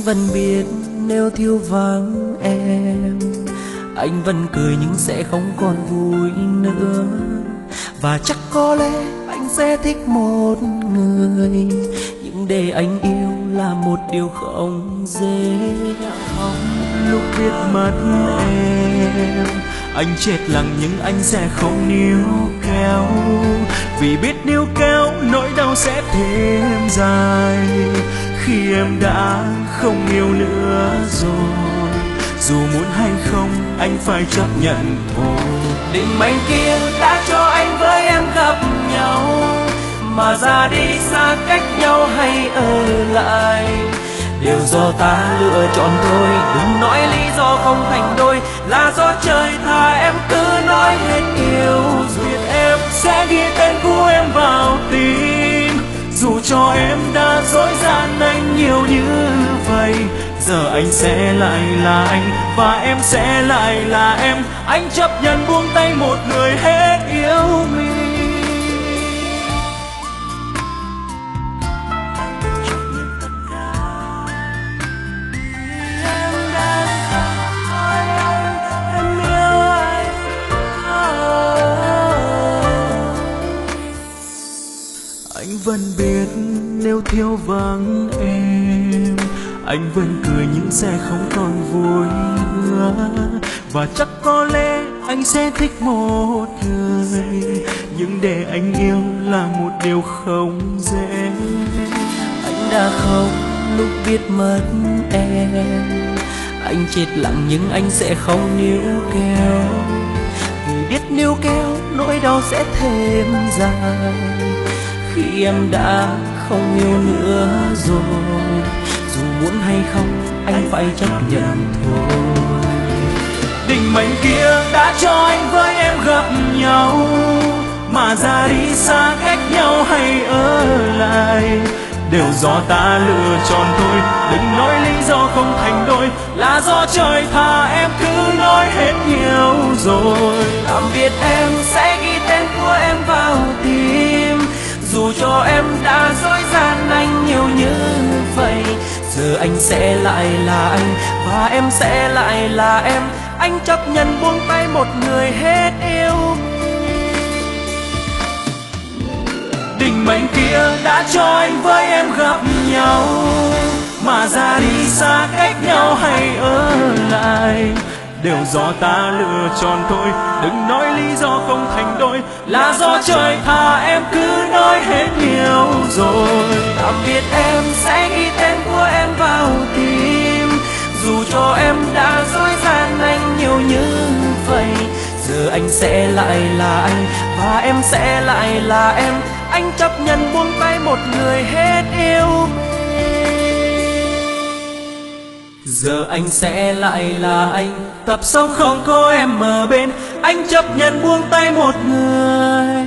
vẫn biết nếu thiếu vắng em, anh vẫn cười nhưng sẽ không còn vui nữa. Và chắc có lẽ anh sẽ thích một người, nhưng để anh yêu là một điều không dễ. Lúc biết mất em, anh chết lặng nhưng anh sẽ không níu kéo, vì biết níu kéo nỗi đau sẽ thêm dài. Khi em đã không yêu nữa rồi, dù muốn hay không anh phải chấp nhận thôi. Định mệnh kia đã cho anh với em gặp nhau, mà ra đi xa cách nhau hay ở lại đều do ta lựa chọn thôi. Đừng nói lý do không thành đôi, là do trời tha em cứ nói hết yêu. Biết em sẽ ghi tên của em vào tim, dù cho em đã dối gian anh nhiều như vậy. Giờ anh sẽ lại là anh và em sẽ lại là em. Anh chấp nhận buông tay một người hết yêu mình. Anh vẫn biết nếu thiếu vắng em, anh vẫn cười nhưng sẽ không còn vui nữa. Và chắc có lẽ anh sẽ thích một người, nhưng để anh yêu là một điều không dễ. Anh đã khóc lúc biết mất em, anh chết lặng nhưng anh sẽ không níu kéo, vì biết níu kéo nỗi đau sẽ thêm dài. Khi em đã không yêu nữa rồi, dù muốn hay không anh phải chấp nhận thôi. Định mệnh kia đã cho anh với em gặp nhau, mà ra đi xa cách nhau hay ở lại đều do ta lựa chọn thôi. Đừng nói lý do không thành đôi, là do trời tha em cứ nói hết yêu rồi. Tạm biệt em sẽ ghi tên của em vào tim, dù cho em đã dối gian anh nhiều như vậy. Giờ anh sẽ lại là anh và em sẽ lại là em. Anh chấp nhận buông tay một người hết yêu. Định mệnh kia đã cho anh với em gặp nhau, mà ra đi xa cách nhau hay ở lại đều do ta lựa chọn thôi. Đừng nói lý do không thành đôi, là do trời tha em cứ nói hết yêu rồi. Tạm biệt em sẽ ghi tên của em vào tim, dù cho em đã dối gian anh nhiều như vậy. Giờ anh sẽ lại là anh và em sẽ lại là em. Anh chấp nhận buông tay một người hết yêu. Giờ anh sẽ lại là anh, tập sống không có em ở bên. Anh chấp nhận buông tay một người